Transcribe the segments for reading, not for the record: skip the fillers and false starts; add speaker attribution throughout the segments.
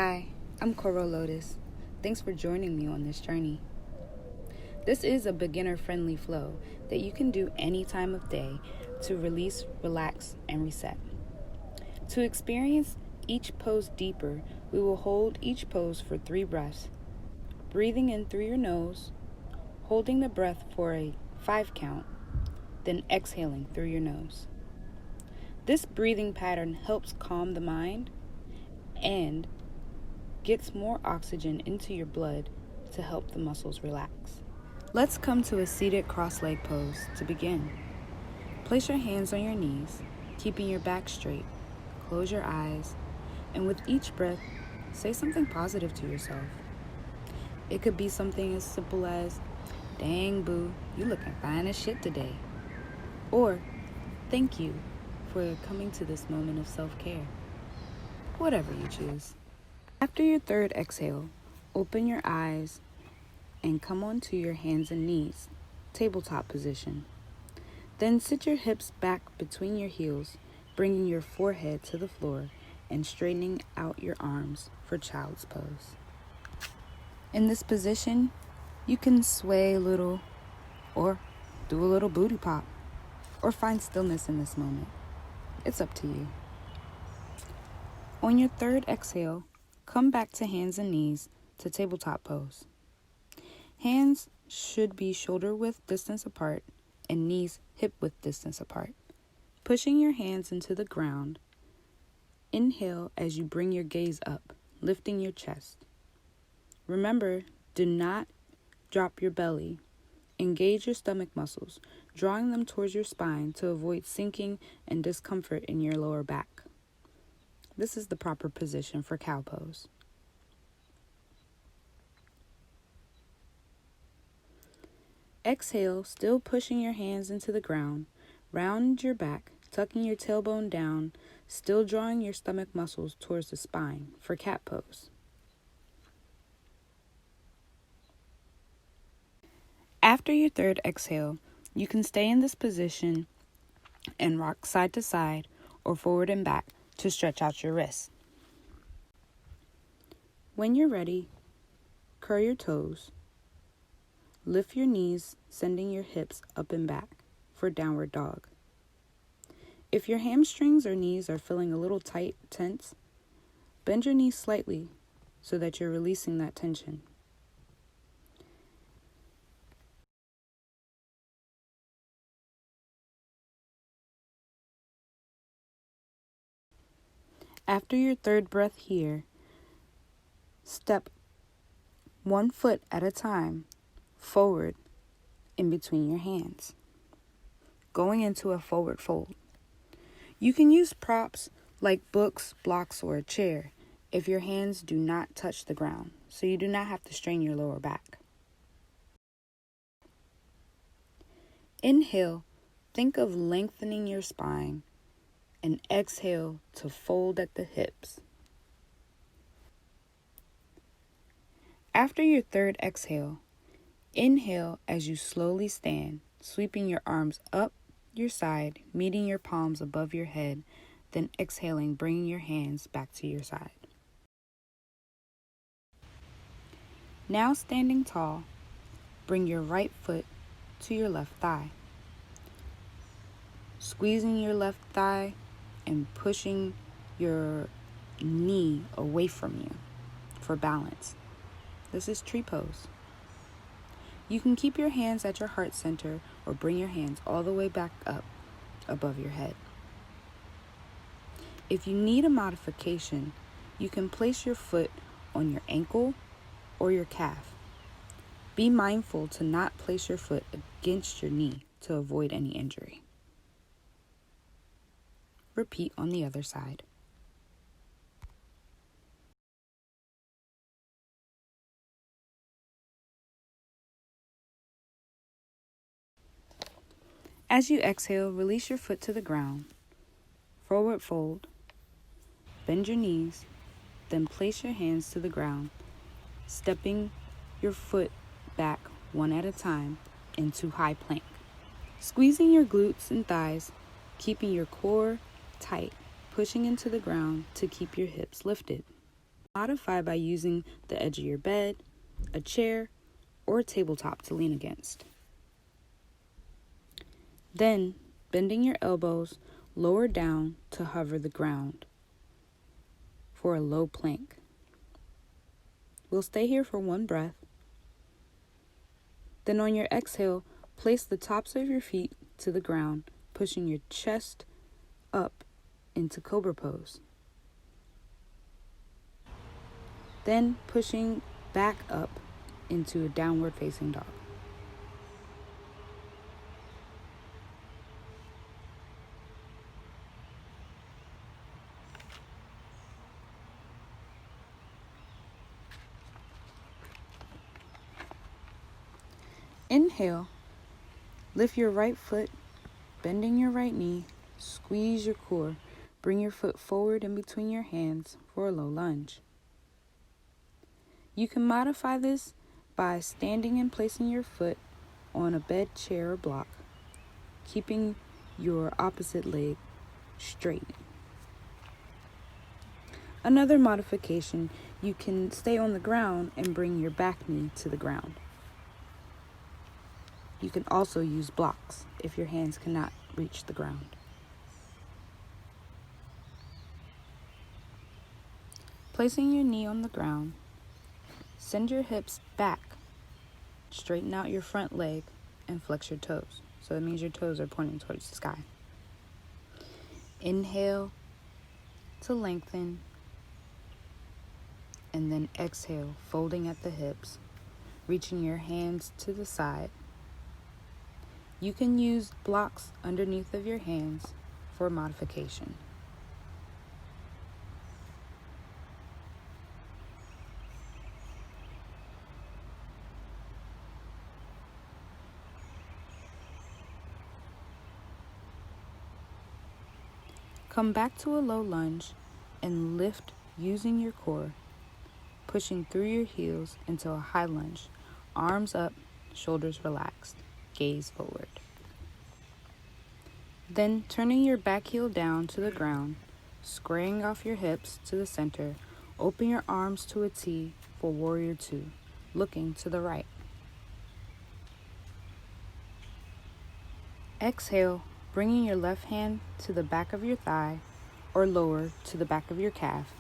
Speaker 1: Hi, I'm Kuro Lotuz. Thanks for joining me on this journey. This is a beginner-friendly flow that you can do any time of day to release, relax, and reset. To experience each pose deeper, we will hold each pose for 3 breaths, breathing in through your nose, holding the breath for a 5 count, then exhaling through your nose. This breathing pattern helps calm the mind and gets more oxygen into your blood to help the muscles relax. Let's come to a seated cross-leg pose to begin. Place your hands on your knees, keeping your back straight. Close your eyes, and with each breath, say something positive to yourself. It could be something as simple as, "Dang, boo, you looking fine as shit today." Or, "Thank you for coming to this moment of self-care." Whatever you choose. After your 3rd exhale, open your eyes and come onto your hands and knees, tabletop position. Then sit your hips back between your heels, bringing your forehead to the floor and straightening out your arms for child's pose. In this position, you can sway a little or do a little booty pop or find stillness in this moment. It's up to you. On your 3rd exhale, come back to hands and knees to tabletop pose. Hands should be shoulder width distance apart and knees hip width distance apart. Pushing your hands into the ground, inhale as you bring your gaze up, lifting your chest. Remember, do not drop your belly. Engage your stomach muscles, drawing them towards your spine to avoid sinking and discomfort in your lower back. This is the proper position for cow pose. Exhale, still pushing your hands into the ground. Round your back, tucking your tailbone down, still drawing your stomach muscles towards the spine for cat pose. After your 3rd exhale, you can stay in this position and rock side to side or forward and back to stretch out your wrists. When you're ready, curl your toes. Lift your knees, sending your hips up and back for downward dog. If your hamstrings or knees are feeling a little tight, tense, bend your knees slightly so that you're releasing that tension. After your 3rd breath here, step 1 foot at a time forward in between your hands, going into a forward fold. You can use props like books, blocks, or a chair if your hands do not touch the ground, so you do not have to strain your lower back. Inhale, think of lengthening your spine, and exhale to fold at the hips. After your 3rd exhale, inhale as you slowly stand, sweeping your arms up your side, meeting your palms above your head, then exhaling, bringing your hands back to your side. Now standing tall, bring your right foot to your left thigh, squeezing your left thigh and pushing your knee away from you for balance. This is tree pose. You can keep your hands at your heart center or bring your hands all the way back up above your head. If you need a modification, you can place your foot on your ankle or your calf. Be mindful to not place your foot against your knee to avoid any injury. Repeat on the other side. As you exhale, release your foot to the ground. Forward fold. Bend your knees. Then place your hands to the ground, stepping your foot back one at a time into high plank. Squeezing your glutes and thighs, keeping your core tight, pushing into the ground to keep your hips lifted. Modify by using the edge of your bed, a chair, or a tabletop to lean against. Then, bending your elbows, lower down to hover the ground for a low plank. We'll stay here for one breath. Then on your exhale, place the tops of your feet to the ground, pushing your chest up into Cobra pose. Then pushing back up into a downward facing dog. Inhale, lift your right foot, bending your right knee, squeeze your core, bring your foot forward in between your hands for a low lunge. You can modify this by standing and placing your foot on a bed, chair, or block, keeping your opposite leg straight. Another modification, you can stay on the ground and bring your back knee to the ground. You can also use blocks if your hands cannot reach the ground. Placing your knee on the ground, send your hips back, straighten out your front leg, and flex your toes. So it means your toes are pointing towards the sky. Inhale to lengthen, and then exhale, folding at the hips, reaching your hands to the side. You can use blocks underneath of your hands for modification. Come back to a low lunge and lift using your core, pushing through your heels into a high lunge, arms up, shoulders relaxed, gaze forward. Then turning your back heel down to the ground, squaring off your hips to the center, open your arms to a T for Warrior 2, looking to the right. Exhale, bringing your left hand to the back of your thigh or lower to the back of your calf,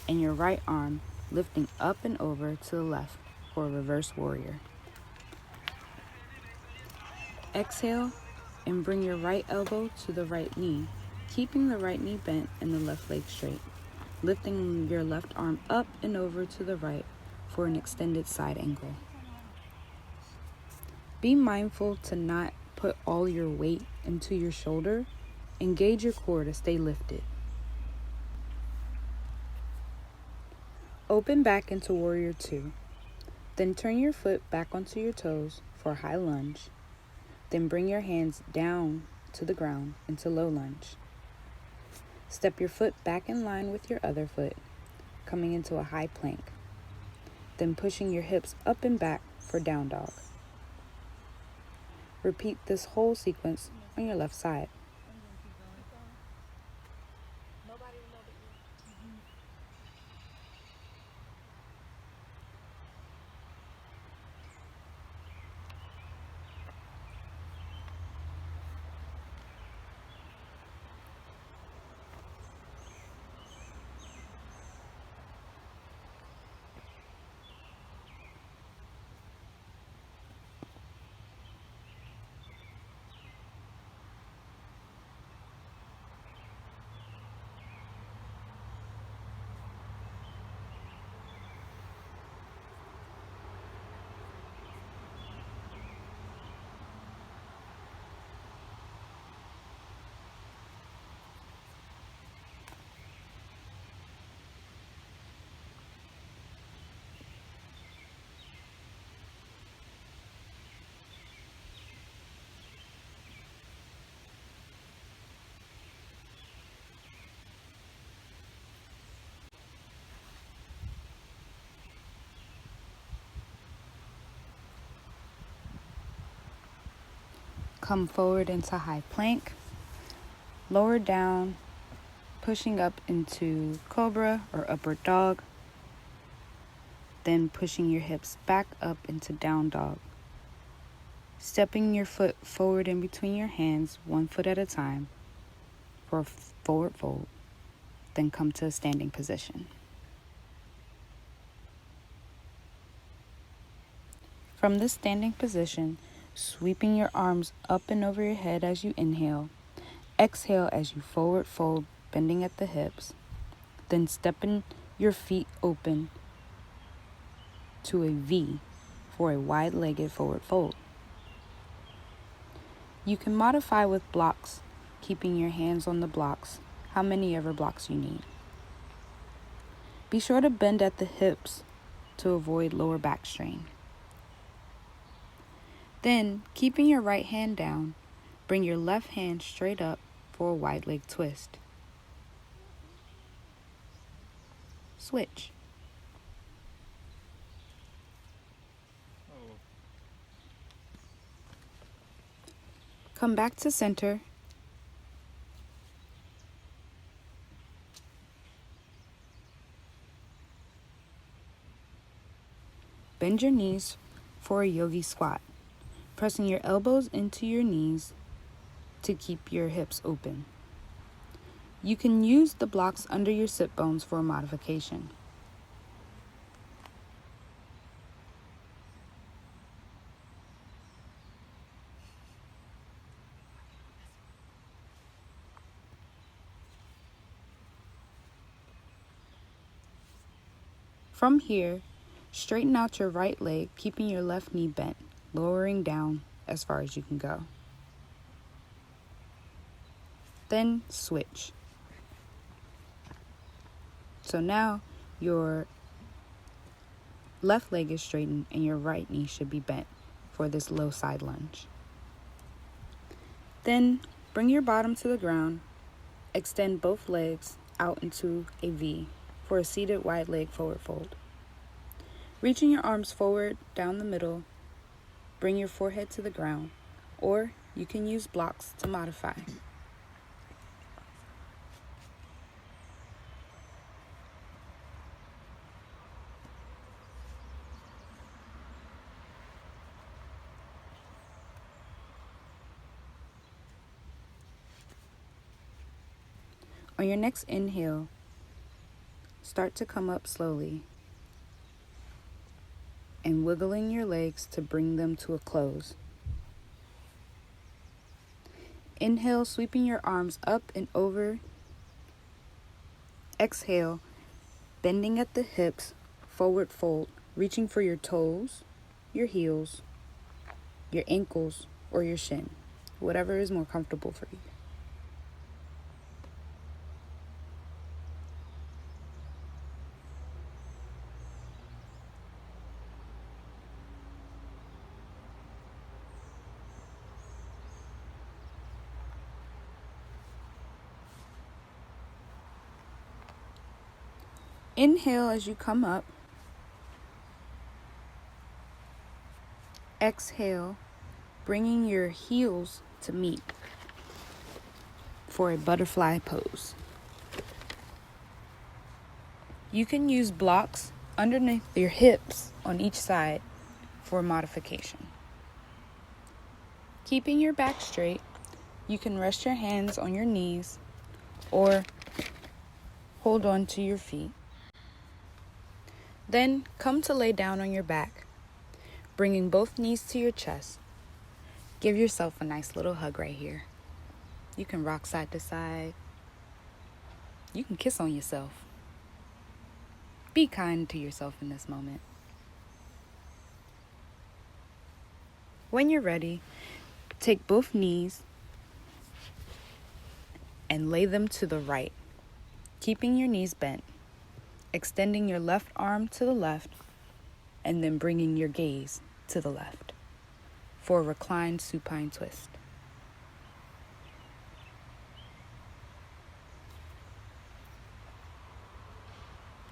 Speaker 1: and your right arm lifting up and over to the left for a reverse warrior. Exhale and bring your right elbow to the right knee, keeping the right knee bent and the left leg straight, lifting your left arm up and over to the right for an extended side angle. Be mindful to not put all your weight into your shoulder. Engage your core to stay lifted. Open back into Warrior 2. Then turn your foot back onto your toes for a high lunge. Then bring your hands down to the ground into low lunge. Step your foot back in line with your other foot, coming into a high plank. Then pushing your hips up and back for down dog. Repeat this whole sequence on your left side. Come forward into high plank, lower down, pushing up into cobra or upward dog, then pushing your hips back up into down dog. Stepping your foot forward in between your hands, 1 foot at a time, for a forward fold, then come to a standing position. From this standing position, sweeping your arms up and over your head as you inhale, exhale as you forward fold, bending at the hips, then stepping your feet open to a V for a wide-legged forward fold. You can modify with blocks, keeping your hands on the blocks, how many ever blocks you need. Be sure to bend at the hips to avoid lower back strain. Then, keeping your right hand down, bring your left hand straight up for a wide leg twist. Switch. Come back to center. Bend your knees for a Yogi Squat, pressing your elbows into your knees to keep your hips open. You can use the blocks under your sit bones for a modification. From here, straighten out your right leg, keeping your left knee bent, lowering down as far as you can go. Then switch. So now your left leg is straightened and your right knee should be bent for this low side lunge. Then bring your bottom to the ground, extend both legs out into a V for a seated wide leg forward fold. Reaching your arms forward down the middle, bring your forehead to the ground, or you can use blocks to modify. On your next inhale, start to come up slowly and wiggling your legs to bring them to a close. Inhale, sweeping your arms up and over. Exhale, bending at the hips, forward fold, reaching for your toes, your heels, your ankles, or your shin, whatever is more comfortable for you. Inhale as you come up. Exhale, bringing your heels to meet for a butterfly pose. You can use blocks underneath your hips on each side for modification. Keeping your back straight, you can rest your hands on your knees or hold on to your feet. Then come to lay down on your back, bringing both knees to your chest. Give yourself a nice little hug right here. You can rock side to side. You can kiss on yourself. Be kind to yourself in this moment. When you're ready, take both knees and lay them to the right, keeping your knees bent. Extending your left arm to the left, and then bringing your gaze to the left for a reclined supine twist.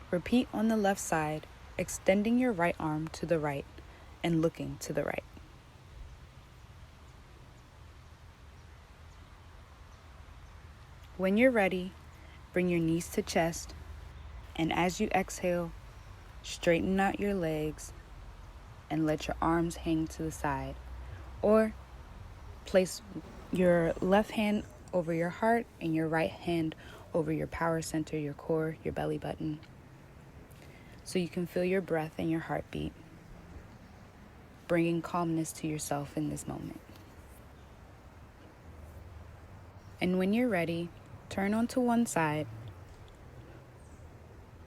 Speaker 1: Repeat on the left side, extending your right arm to the right and looking to the right. When you're ready, Bring your knees to chest, and as you exhale, straighten out your legs and let your arms hang to the side. Or place your left hand over your heart and your right hand over your power center, your core, your belly button, so you can feel your breath and your heartbeat, bringing calmness to yourself in this moment. And when you're ready, turn onto one side,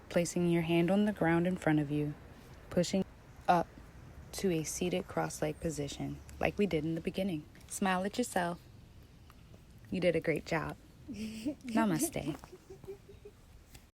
Speaker 1: placing your hand on the ground in front of you, pushing up to a seated cross-legged position, like we did in the beginning. Smile at yourself. You did a great job. Namaste.